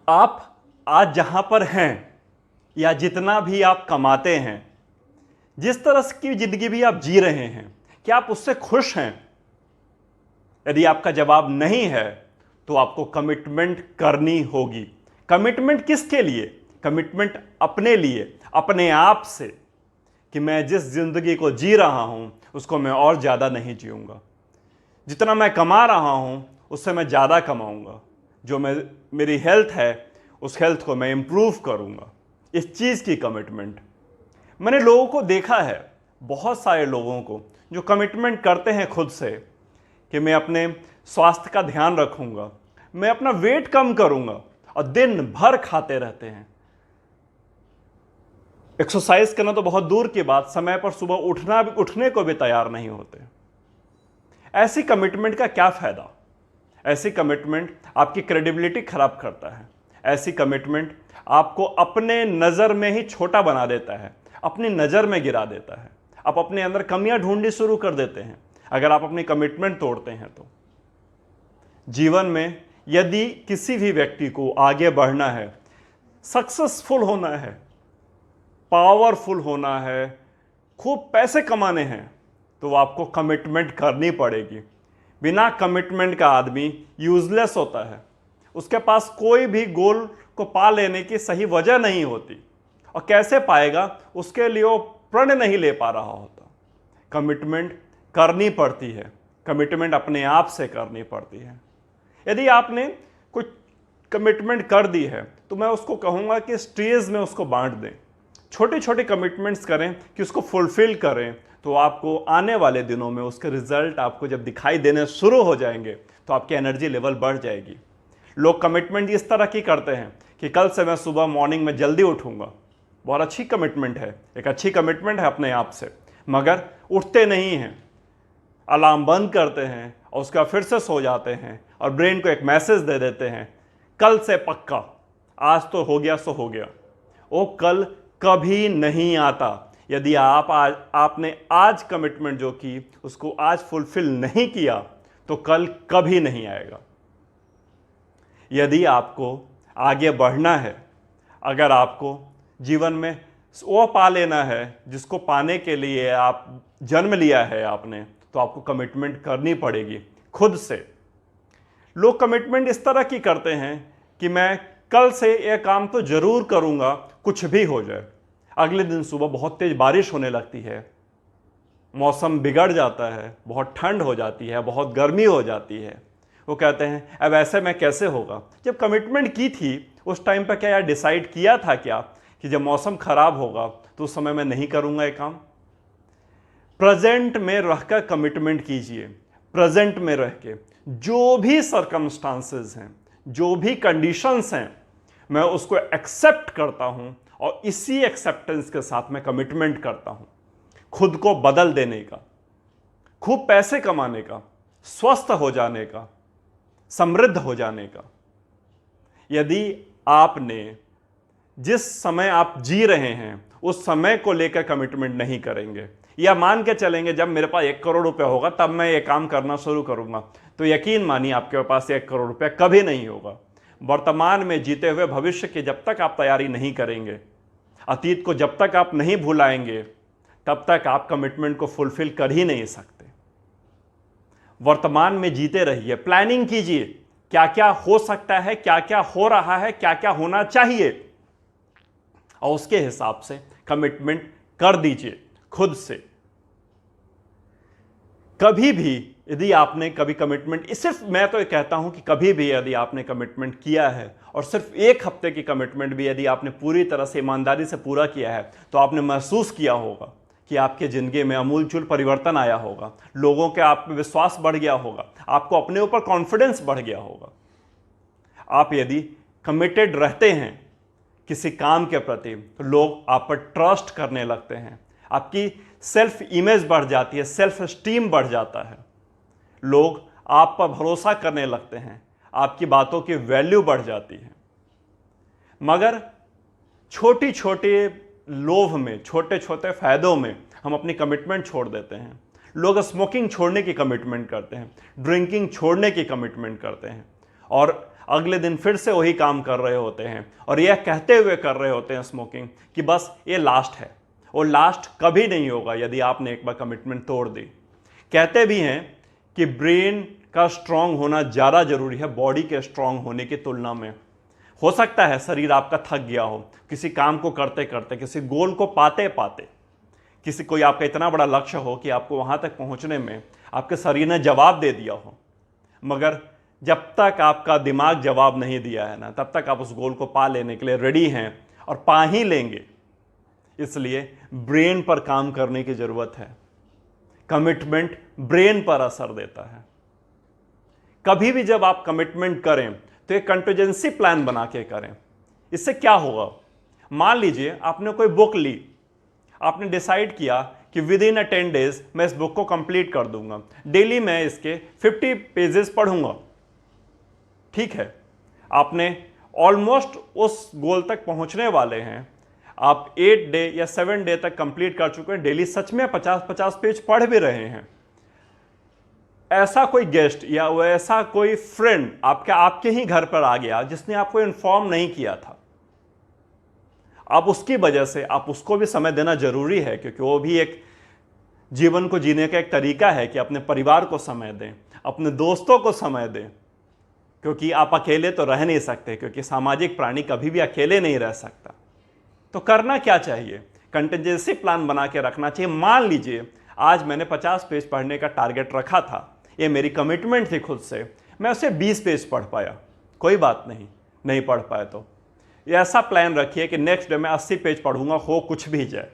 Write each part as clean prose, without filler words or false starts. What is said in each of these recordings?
आप आज जहां पर हैं या जितना भी आप कमाते हैं, जिस तरह की जिंदगी भी आप जी रहे हैं, क्या आप उससे खुश हैं? यदि आपका जवाब नहीं है तो आपको कमिटमेंट करनी होगी। कमिटमेंट किसके लिए? कमिटमेंट अपने लिए, अपने आप से, कि मैं जिस जिंदगी को जी रहा हूं उसको मैं और ज्यादा नहीं जीऊंगा। जितना मैं कमा रहा हूं उससे मैं ज्यादा कमाऊंगा। जो मेरी हेल्थ है उस हेल्थ को मैं इंप्रूव करूंगा। इस चीज की कमिटमेंट। मैंने लोगों को देखा है, बहुत सारे लोगों को, जो कमिटमेंट करते हैं खुद से कि मैं अपने स्वास्थ्य का ध्यान रखूंगा, मैं अपना वेट कम करूंगा, और दिन भर खाते रहते हैं। एक्सरसाइज करना तो बहुत दूर की बात, समय पर सुबह उठने को भी तैयार नहीं होते। ऐसी कमिटमेंट का क्या फायदा? ऐसी कमिटमेंट आपकी क्रेडिबिलिटी खराब करता है। ऐसी कमिटमेंट आपको अपने नजर में ही छोटा बना देता है, अपनी नजर में गिरा देता है। आप अपने अंदर कमियां ढूंढनी शुरू कर देते हैं अगर आप अपनी कमिटमेंट तोड़ते हैं तो। जीवन में यदि किसी भी व्यक्ति को आगे बढ़ना है, सक्सेसफुल होना है, पावरफुल होना है, खूब पैसे कमाने हैं, तो आपको कमिटमेंट करनी पड़ेगी। बिना कमिटमेंट का आदमी यूजलेस होता है। उसके पास कोई भी गोल को पा लेने की सही वजह नहीं होती, और कैसे पाएगा उसके लिए वो प्रण नहीं ले पा रहा होता। कमिटमेंट करनी पड़ती है, कमिटमेंट अपने आप से करनी पड़ती है। यदि आपने कुछ कमिटमेंट कर दी है तो मैं उसको कहूँगा कि स्टेज में उसको बांट दें। छोटे छोटे कमिटमेंट्स करें कि उसको फुलफिल करें, तो आपको आने वाले दिनों में उसके रिजल्ट आपको जब दिखाई देने शुरू हो जाएंगे तो आपकी एनर्जी लेवल बढ़ जाएगी। लोग कमिटमेंट इस तरह की करते हैं कि कल से मैं सुबह मॉर्निंग में जल्दी उठूंगा। बहुत अच्छी कमिटमेंट है, एक अच्छी कमिटमेंट है अपने आप से, मगर उठते नहीं हैं। अलार्म बंद करते हैं और उसका फिर से सो जाते हैं और ब्रेन को एक मैसेज दे देते हैं, कल से पक्का, आज तो हो गया सो हो गया। वो कल कभी नहीं आता। यदि आपने आज कमिटमेंट जो की उसको आज फुलफिल नहीं किया तो कल कभी नहीं आएगा। यदि आपको आगे बढ़ना है, अगर आपको जीवन में वो पा लेना है जिसको पाने के लिए आप जन्म लिया है आपने, तो आपको कमिटमेंट करनी पड़ेगी खुद से। लोग कमिटमेंट इस तरह की करते हैं कि मैं कल से यह काम तो जरूर करूंगा, कुछ भी हो जाए। अगले दिन सुबह बहुत तेज बारिश होने लगती है, मौसम बिगड़ जाता है, बहुत ठंड हो जाती है, बहुत गर्मी हो जाती है। वो कहते हैं अब ऐसे में कैसे होगा? जब कमिटमेंट की थी उस टाइम पर क्या यार डिसाइड किया था क्या कि जब मौसम खराब होगा तो उस समय मैं नहीं करूंगा ये काम? प्रेजेंट में रहकर कमिटमेंट कीजिए। प्रेजेंट में रह के जो भी सर्कमस्टांसेस हैं, जो भी कंडीशंस हैं, मैं उसको एक्सेप्ट करता हूं और इसी एक्सेप्टेंस के साथ मैं कमिटमेंट करता हूं खुद को बदल देने का, खूब पैसे कमाने का, स्वस्थ हो जाने का, समृद्ध हो जाने का। यदि आपने जिस समय आप जी रहे हैं उस समय को लेकर कमिटमेंट नहीं करेंगे, या मान के चलेंगे जब मेरे पास 1 करोड़ रुपए होगा तब मैं ये काम करना शुरू करूंगा, तो यकीन मानिए आपके पास 1 करोड़ रुपए कभी नहीं होगा। वर्तमान में जीते हुए भविष्य की जब तक आप तैयारी नहीं करेंगे, अतीत को जब तक आप नहीं भुलाएंगे, तब तक आप कमिटमेंट को फुलफिल कर ही नहीं सकते। वर्तमान में जीते रहिए, प्लानिंग कीजिए क्या क्या हो सकता है, क्या क्या हो रहा है, क्या क्या होना चाहिए, और उसके हिसाब से कमिटमेंट कर दीजिए खुद से। कभी भी यदि आपने कभी कमिटमेंट, सिर्फ मैं तो कहता हूं कि कभी भी यदि आपने कमिटमेंट किया है और सिर्फ 1 हफ्ते की कमिटमेंट भी यदि आपने पूरी तरह से ईमानदारी से पूरा किया है, तो आपने महसूस किया होगा कि आपके जिंदगी में अमूलचूल परिवर्तन आया होगा, लोगों के आप पे विश्वास बढ़ गया होगा, आपको अपने ऊपर कॉन्फिडेंस बढ़ गया होगा। आप यदि कमिटेड रहते हैं किसी काम के प्रति तो लोग आप पर ट्रस्ट करने लगते हैं, आपकी सेल्फ इमेज बढ़ जाती है, सेल्फ स्टीम बढ़ जाता है, लोग आप पर भरोसा करने लगते हैं, आपकी बातों की वैल्यू बढ़ जाती है। मगर छोटी छोटी लोभ में, छोटे छोटे फायदों में हम अपनी कमिटमेंट छोड़ देते हैं। लोग स्मोकिंग छोड़ने की कमिटमेंट करते हैं, ड्रिंकिंग छोड़ने की कमिटमेंट करते हैं, और अगले दिन फिर से वही काम कर रहे होते हैं और यह कहते हुए कर रहे होते हैं स्मोकिंग कि बस ये लास्ट है, और लास्ट कभी नहीं होगा यदि आपने एक बार कमिटमेंट तोड़ दी। कहते भी हैं कि ब्रेन का स्ट्रांग होना ज़्यादा जरूरी है बॉडी के स्ट्रांग होने की तुलना में। हो सकता है शरीर आपका थक गया हो किसी काम को करते करते, किसी गोल को पाते पाते, किसी कोई आपका इतना बड़ा लक्ष्य हो कि आपको वहां तक पहुंचने में आपके शरीर ने जवाब दे दिया हो, मगर जब तक आपका दिमाग जवाब नहीं दिया है ना, तब तक आप उस गोल को पा लेने के लिए रेडी हैं और पा ही लेंगे। इसलिए ब्रेन पर काम करने की जरूरत है। कमिटमेंट ब्रेन पर असर देता है। कभी भी जब आप कमिटमेंट करें तो एक कंटिजेंसी प्लान बना के करें। इससे क्या होगा, मान लीजिए आपने कोई बुक ली, आपने डिसाइड किया कि विद इन 10 डेज मैं इस बुक को कंप्लीट कर दूंगा, डेली मैं इसके 50 पेजेस पढ़ूंगा। ठीक है, आपने ऑलमोस्ट उस गोल तक पहुंचने वाले हैं, आप 8 डे या 7 डे तक कंप्लीट कर चुके हैं, डेली सच में 50-50 पेज पढ़ भी रहे हैं। ऐसा कोई गेस्ट या ऐसा कोई फ्रेंड आपके ही घर पर आ गया जिसने आपको इन्फॉर्म नहीं किया था, अब उसकी वजह से आप उसको भी समय देना जरूरी है, क्योंकि वो भी एक जीवन को जीने का एक तरीका है कि अपने परिवार को समय दें, अपने दोस्तों को समय दें, क्योंकि आप अकेले तो रह नहीं सकते, क्योंकि सामाजिक प्राणी कभी भी अकेले नहीं रह सकता। तो करना क्या चाहिए, कंटिजेंसी प्लान बना के रखना चाहिए। मान लीजिए आज मैंने 50 पेज पढ़ने का टारगेट रखा था, ये मेरी कमिटमेंट थी खुद से, मैं उसे 20 पेज पढ़ पाया, कोई बात नहीं पढ़ पाया तो ये ऐसा प्लान रखिए कि नेक्स्ट डे मैं 80 पेज पढ़ूंगा, हो कुछ भी जाए।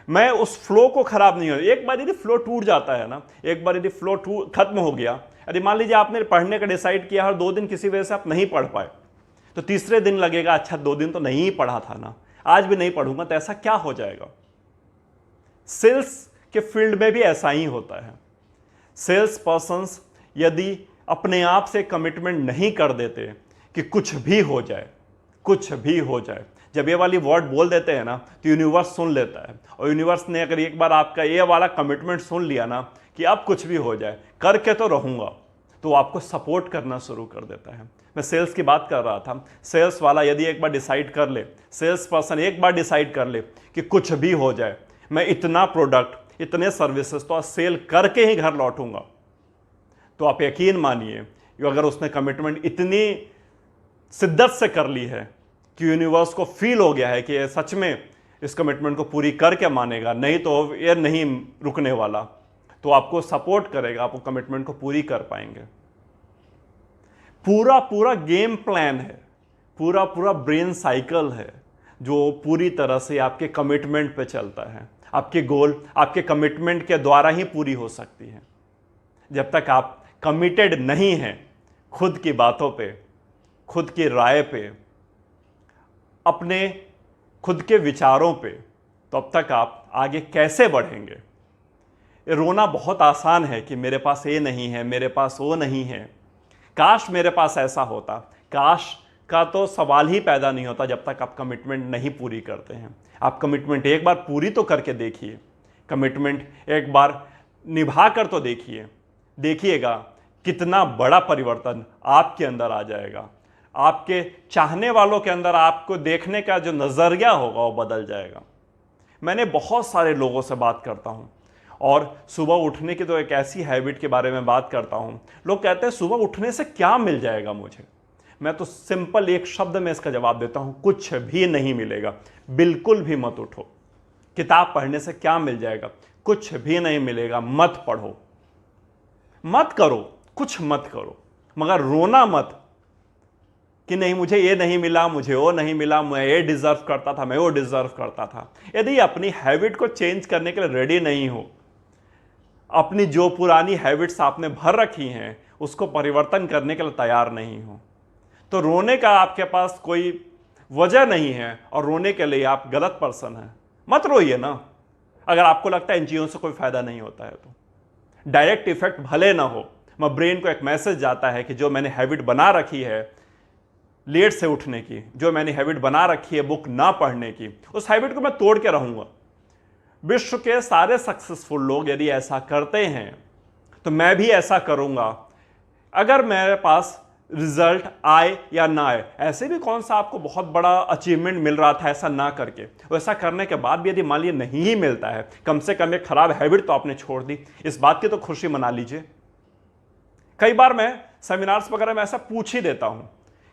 मैं उस फ्लो को खराब नहीं हो, एक बार यदि फ्लो टूट जाता है ना, एक बार यदि फ्लो खत्म हो गया, यदि मान लीजिए आपने पढ़ने का डिसाइड किया हर 2 दिन किसी वजह से आप नहीं पढ़ पाए, तो तीसरे दिन लगेगा अच्छा 2 दिन तो नहीं पढ़ा था ना, आज भी नहीं पढ़ूंगा, तो ऐसा क्या हो जाएगा। सेल्स के फील्ड में भी ऐसा ही होता है। सेल्स पर्सन्स यदि अपने आप से कमिटमेंट नहीं कर देते कि कुछ भी हो जाए, कुछ भी हो जाए, जब ये वाली वर्ड बोल देते हैं ना तो यूनिवर्स सुन लेता है, और यूनिवर्स ने अगर एक बार आपका ये वाला कमिटमेंट सुन लिया ना कि अब कुछ भी हो जाए करके तो रहूंगा, तो आपको सपोर्ट करना शुरू कर देता है। मैं सेल्स की बात कर रहा था। सेल्स वाला यदि एक बार डिसाइड कर ले, सेल्स पर्सन एक बार डिसाइड कर ले कि कुछ भी हो जाए मैं इतना प्रोडक्ट, इतने सर्विसेज तो सेल करके ही घर लौटूंगा, तो आप यकीन मानिए कि अगर उसने कमिटमेंट इतनी शिद्दत से कर ली है कि यूनिवर्स को फील हो गया है कि ये सच में इस कमिटमेंट को पूरी करके मानेगा, नहीं तो ये नहीं रुकने वाला, तो आपको सपोर्ट करेगा, आप कमिटमेंट को पूरी कर पाएंगे। पूरा गेम प्लान है, पूरा ब्रेन साइकिल है जो पूरी तरह से आपके कमिटमेंट पे चलता है। आपके गोल आपके कमिटमेंट के द्वारा ही पूरी हो सकती है। जब तक आप कमिटेड नहीं हैं खुद की बातों पे, खुद की राय पे, अपने खुद के विचारों पे, तो अब तक आप आगे कैसे बढ़ेंगे। रोना बहुत आसान है कि मेरे पास ये नहीं है, मेरे पास वो नहीं है, काश मेरे पास ऐसा होता। काश का तो सवाल ही पैदा नहीं होता जब तक आप कमिटमेंट नहीं पूरी करते हैं। आप कमिटमेंट एक बार पूरी तो करके देखिए, कमिटमेंट एक बार निभा कर तो देखिएगा कितना बड़ा परिवर्तन आपके अंदर आ जाएगा। आपके चाहने वालों के अंदर आपको देखने का जो नज़रिया होगा वो बदल जाएगा। मैंने बहुत सारे लोगों से बात करता हूँ और सुबह उठने की तो एक ऐसी हैबिट के बारे में बात करता हूँ। लोग कहते हैं सुबह उठने से क्या मिल जाएगा मुझे। मैं तो सिंपल एक शब्द में इसका जवाब देता हूँ, कुछ भी नहीं मिलेगा। बिल्कुल भी मत उठो। किताब पढ़ने से क्या मिल जाएगा, कुछ भी नहीं मिलेगा। मत पढ़ो, मत करो, कुछ मत करो, मगर रोना मत कि नहीं मुझे ये नहीं मिला, मुझे वो नहीं मिला, मैं ये डिजर्व करता था, मैं वो डिजर्व करता था। यदि अपनी हैबिट को चेंज करने के लिए रेडी नहीं हो, अपनी जो पुरानी हैबिट्स आपने भर रखी हैं उसको परिवर्तन करने के लिए तैयार नहीं हो, तो रोने का आपके पास कोई वजह नहीं है और रोने के लिए आप गलत पर्सन हैं। मत रोइए ना। अगर आपको लगता है इन चीज़ों से कोई फायदा नहीं होता है तो डायरेक्ट इफेक्ट भले ना हो, मगर ब्रेन को एक मैसेज जाता है कि जो मैंने हैबिट बना रखी है लेट से उठने की, जो मैंने हैबिट बना रखी है बुक ना पढ़ने की, उस हैबिट को मैं तोड़ के रहूंगा। विश्व के सारे सक्सेसफुल लोग यदि ऐसा करते हैं तो मैं भी ऐसा करूंगा। अगर मेरे पास रिजल्ट आए या ना आए, ऐसे भी कौन सा आपको बहुत बड़ा अचीवमेंट मिल रहा था ऐसा ना करके, वैसा करने के बाद भी यदि मान लीजिए नहीं ही मिलता है, कम से कम एक खराब हैबिट तो आपने छोड़ दी, इस बात की तो खुशी मना लीजिए। कई बार मैं सेमिनार्स वगैरह में ऐसा पूछ ही देता हूं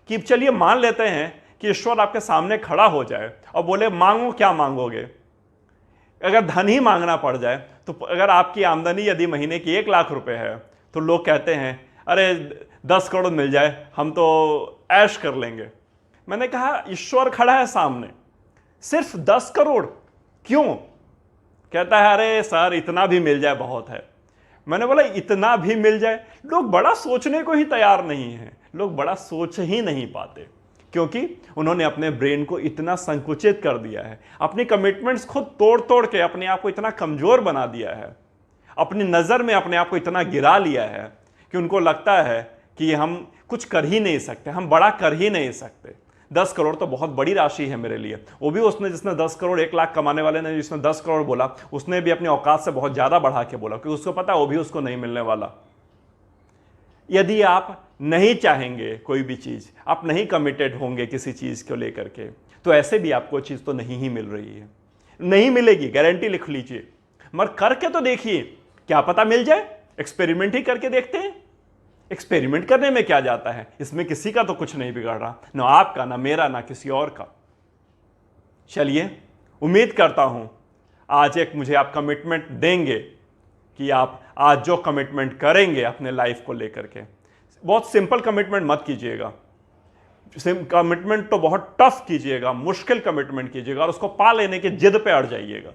कि चलिए मान लेते हैं कि ईश्वर आपके सामने खड़ा हो जाए और बोले मांगो क्या मांगोगे। अगर धन ही मांगना पड़ जाए तो अगर आपकी आमदनी यदि महीने की 1 लाख रुपए है तो लोग कहते हैं अरे 10 करोड़ मिल जाए हम तो ऐश कर लेंगे। मैंने कहा ईश्वर खड़ा है सामने, सिर्फ 10 करोड़ क्यों? कहता है अरे सर इतना भी मिल जाए बहुत है। मैंने बोला इतना भी मिल जाए, लोग बड़ा सोचने को ही तैयार नहीं है, लोग बड़ा सोच ही नहीं पाते क्योंकि उन्होंने अपने ब्रेन को इतना संकुचित कर दिया है, अपनी कमिटमेंट्स खुद तोड़ तोड़ के अपने आप को इतना कमजोर बना दिया है, अपनी नज़र में अपने आप को इतना गिरा लिया है कि उनको लगता है कि हम कुछ कर ही नहीं सकते, हम बड़ा कर ही नहीं सकते। 10 करोड़ तो बहुत बड़ी राशि है मेरे लिए, वो भी उसने जिसने 10 करोड़ 1 लाख कमाने वाले ने जिसने 10 करोड़ बोला उसने भी अपनी औकात से बहुत ज़्यादा बढ़ा के बोला क्योंकि उसको पता है वो भी उसको नहीं मिलने वाला। यदि आप नहीं चाहेंगे कोई भी चीज़, आप नहीं कमिटेड होंगे किसी चीज़ को लेकर के, तो ऐसे भी आपको चीज़ तो नहीं ही मिल रही है, नहीं मिलेगी, गारंटी लिख लीजिए। मगर करके तो देखिए, क्या पता मिल जाए, एक्सपेरिमेंट ही करके देखते हैं। एक्सपेरिमेंट करने में क्या जाता है, इसमें किसी का तो कुछ नहीं बिगड़ रहा, ना आपका, ना मेरा, ना किसी और का। चलिए, उम्मीद करता हूं आज एक मुझे आप कमिटमेंट देंगे कि आप आज जो कमिटमेंट करेंगे अपने लाइफ को लेकर के, बहुत सिंपल कमिटमेंट मत कीजिएगा, कमिटमेंट तो बहुत टफ कीजिएगा, मुश्किल कमिटमेंट कीजिएगा और उसको पा लेने की जिद पे अड़ जाइएगा।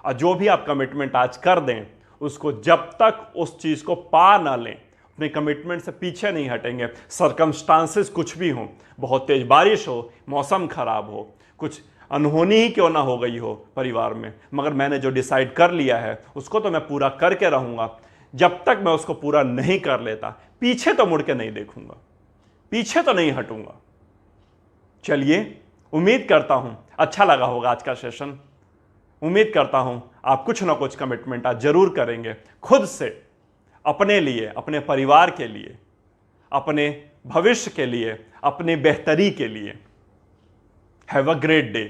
और जो भी आप कमिटमेंट आज कर दें उसको जब तक उस चीज को पा ना लें, अपने कमिटमेंट से पीछे नहीं हटेंगे। सर्कमस्टांसेस कुछ भी हो, बहुत तेज बारिश हो, मौसम खराब हो, कुछ अनहोनी ही क्यों ना हो गई हो परिवार में, मगर मैंने जो डिसाइड कर लिया है उसको तो मैं पूरा करके रहूंगा। जब तक मैं उसको पूरा नहीं कर लेता पीछे तो मुड़ के नहीं देखूंगा, पीछे तो नहीं हटूंगा। चलिए, उम्मीद करता हूं अच्छा लगा होगा आज का सेशन। उम्मीद करता हूं आप कुछ ना कुछ कमिटमेंट आज जरूर करेंगे, खुद से, अपने लिए, अपने परिवार के लिए, अपने भविष्य के लिए, अपनी बेहतरी के लिए। Have a great day.